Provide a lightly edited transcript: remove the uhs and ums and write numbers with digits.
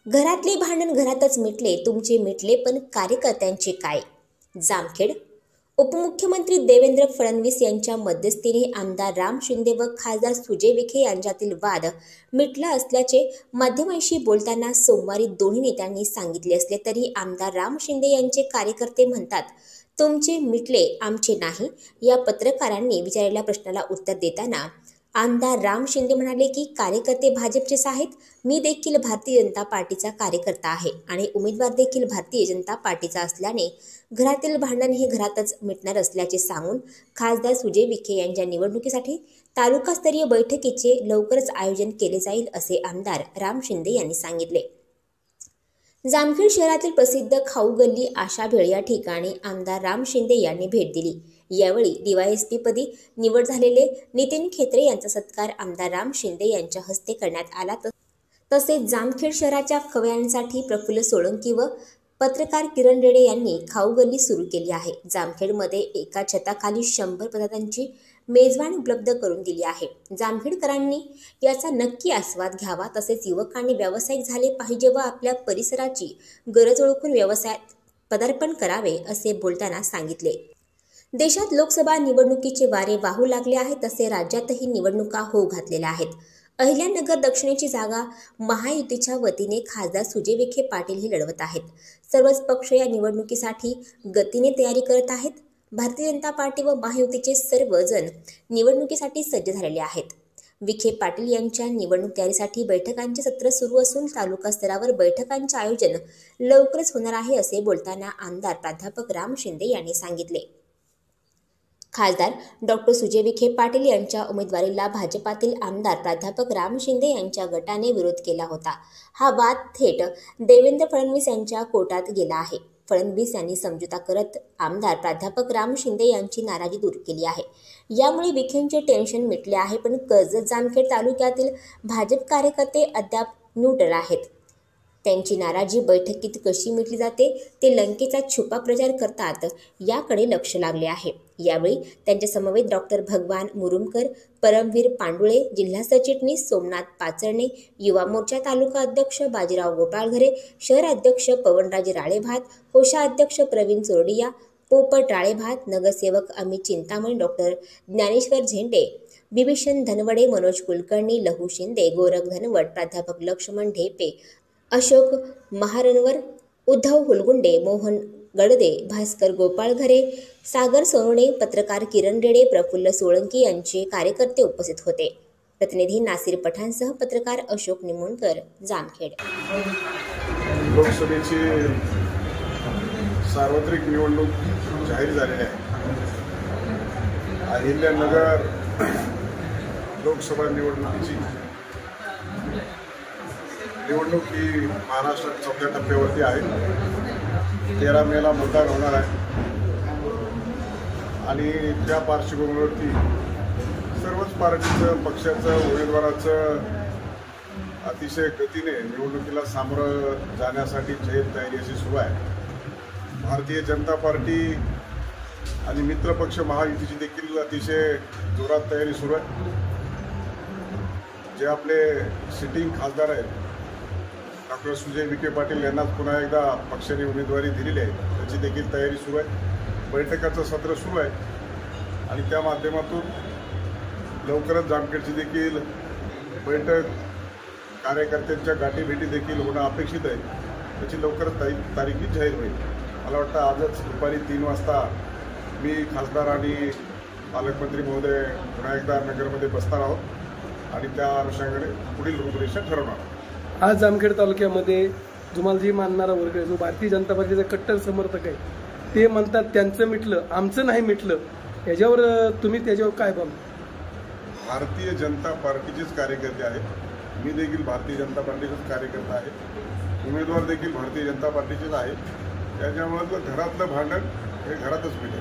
घरातले भांडण घरातच मिटले, तुमचे मिटले पण कार्यकर्त्यांचे काय? जामखेड. उपमुख्यमंत्री देवेंद्र फडणवीस यांच्या मध्यस्थीने आमदार राम शिंदे व खासदार सुजय विखे यांच्यातील वाद मिटला असल्याचे माध्यमांशी बोलताना सोमवारी दोन्ही नेत्यांनी सांगितले असले तरी आमदार राम शिंदे यांचे कार्यकर्ते म्हणतात, तुमचे मिटले आमचे नाही. या पत्रकारांनी विचारलेल्या प्रश्नाला उत्तर देताना आमदार राम शिंदे म्हणाले की कार्यकर्ते भाजपचेच आहेत. मी देखील भारतीय जनता पार्टीचा कार्यकर्ता आहे आणि उमेदवार देखील भारतीय जनता पार्टीचा असल्याने घरातील भांडण हे घरातच मिटणार असल्याचे सांगून खासदार सुजय विखे यांच्या निवडणुकीसाठी तालुकास्तरीय बैठकीचे लवकरच आयोजन केले जाईल असे आमदार राम शिंदे यांनी सांगितले. जामखेड शहरातील प्रसिद्ध खाऊ गल्ली आशा भेळ या ठिकाणी आमदार राम शिंदे यांनी भेट दिली. यावेळी डीवायएसपी पदी निवड झालेले नितीन खेत्रे यांचा सत्कार आमदार राम शिंदे यांच्या हस्ते करण्यात आला. तसेच जामखेड शहराच्या खवय्यांसाठी प्रफुल्ल सोळंकी व पत्रकार किरण रेडे यांनी खाऊ गल्ली सुरू केली आहे. जामखेडमध्ये एका छताखाली 100 पदार्थांची मेजवानी उपलब्ध करून दिली आहे. जामखेडकरांनी याचा नक्की आस्वाद घ्यावा. तसेच युवकांनी व्यावसायिक झाले पाहिजे व आपल्या परिसराची गरज ओळखून व्यवसायात पदार्पण करावे असे बोलताना सांगितले. देशात लोकसभा निवडणुकीचे वारे वाहू लागले आहे. तसे राज्यातही निवडणुका होऊ घातलेल्या आहेत. अहिल्यानगर दक्षिणेची जागा महायुतीच्या वतीने खासदार सुजय विखे पाटील हे लढवत आहेत. सर्वच पक्ष या निवडणुकीसाठी गतीने तयारी करत आहेत. भारतीय जनता पार्टी व महायुतीचे सर्वजण निवडणुकीसाठी सज्ज झालेले आहेत. विखे पाटील यांच्या निवडणूक तयारीसाठी बैठकांचे सत्र सुरू असून तालुका स्तरावर बैठकांचे आयोजन लवकरच होणार आहे असे बोलताना आमदार प्राध्यापक राम शिंदे यांनी सांगितले. खासदार डॉ. सुजय विखे पाटील यांच्या उमेदवारीला भाजपातील आमदार प्राध्यापक राम शिंदे यांच्या गटाने विरोध केला होता. हा वाद थेट देवेंद्र फडणवीस यांच्या कोर्टात गेला आहे. फडणवीस यांनी समझोता करत आमदार प्राध्यापक राम शिंदे यांची नाराजी दूर केली आहे. यामुळे विखेंचे टेन्शन मिटले आहे. पण कर्जत जामखेड तालुक्यातील भाजप कार्यकर्ते अद्याप न्यूट्रल आहेत. त्यांची नाराजी बैठकीत कशी मिटली जाते ते लंकेचा छुपा प्रचार करतात याकडे लक्ष लागले आहे. यावेळी त्यांच्या समवेत डॉ. भगवान मुरुमकर, परमवीर पांडुळे, जिल्हा सरचिटणीस सोमनाथ पाचरणे, युवा मोर्चा तालुका अध्यक्ष बाजीराव गोपाळघरे, शहर अध्यक्ष पवनराजे राळेभात, कोषाध्यक्ष प्रवीण चोरडिया, पोपट राळेभात, नगरसेवक अमित चिंतामणी, डॉ. ज्ञानेश्वर झेंडे, बिभीषण धनवडे, मनोज कुलकर्णी, लहू शिंदे, गोरख धनवट, प्राध्यापक लक्ष्मण ढेपे, अशोक महारनवर, उद्धव हुलगुंडे, मोहन गडदे, भास्कर गोपाळघरे, सागर सोनवणे, पत्रकार किरण रेडे, प्रफुल्ल सोळंकी यांचे कार्यकर्ते उपस्थित होते. प्रतिनिधी नासिर पठाणसह पत्रकार अशोक निमोणकर, जामखेड. लोकसभेची सार्वत्रिक निवडणूक जाहीर झालेली आहे. अहिल्यानगर लोकसभा निवडणुकीची निवडणूक ही महाराष्ट्रात 4थ्या टप्प्यावरती आहे. 13 मेला मतदान होणार आहे आणि त्या पार्श्वभूमीवरती सर्वच पार्टीचं, पक्षाचं, उमेदवाराचं अतिशय गतीने निवडणुकीला सामोरं जाण्यासाठी जाहीर तयारी अशी सुरू आहे. भारतीय जनता पार्टी आणि मित्रपक्ष महायुतीची देखील अतिशय जोरात तयारी सुरू आहे. जे आपले सिटिंग खासदार आहेत डॉ. सुजय विखे पाटील यांनाच पुन्हा एकदा पक्षाने उमेदवारी दिलेली आहे, त्याची देखील तयारी सुरू आहे. बैठकाचं सत्र सुरू आहे आणि त्या माध्यमातून लवकरच जामखेडची देखील बैठक, कार्यकर्त्यांच्या गाठीभेटी देखील होणं अपेक्षित आहे. त्याची लवकरच तारीखी जाहीर होईल. मला वाटतं आजच दुपारी 3 वाजता मी खासदार आणि पालकमंत्री महोदय पुन्हा एकदा नगरमध्ये बसणार आहोत आणि त्या अनुषंगाने पुढील रूपरेषा ठरवणार आहोत. आज जामखेड तालुक्यामध्ये तुम्हाला जी मानणारा वर्ग आहे, जो भारतीय जनता पार्टीचा कट्टर समर्थक आहे, ते म्हणतात त्यांचं मिटलं, आमचं नाही मिटलं. याच्यावर तुम्ही त्याच्यावर काय बोलता? भारतीय जनता पार्टीचेच कार्यकर्ते आहेत. मी देखील भारतीय जनता पार्टीचाच कार्यकर्ता आहे. उमेदवार देखील भारतीय जनता पार्टीचेच आहे. त्याच्यामुळे घरातलं भांडण हे घरातच मिळेल.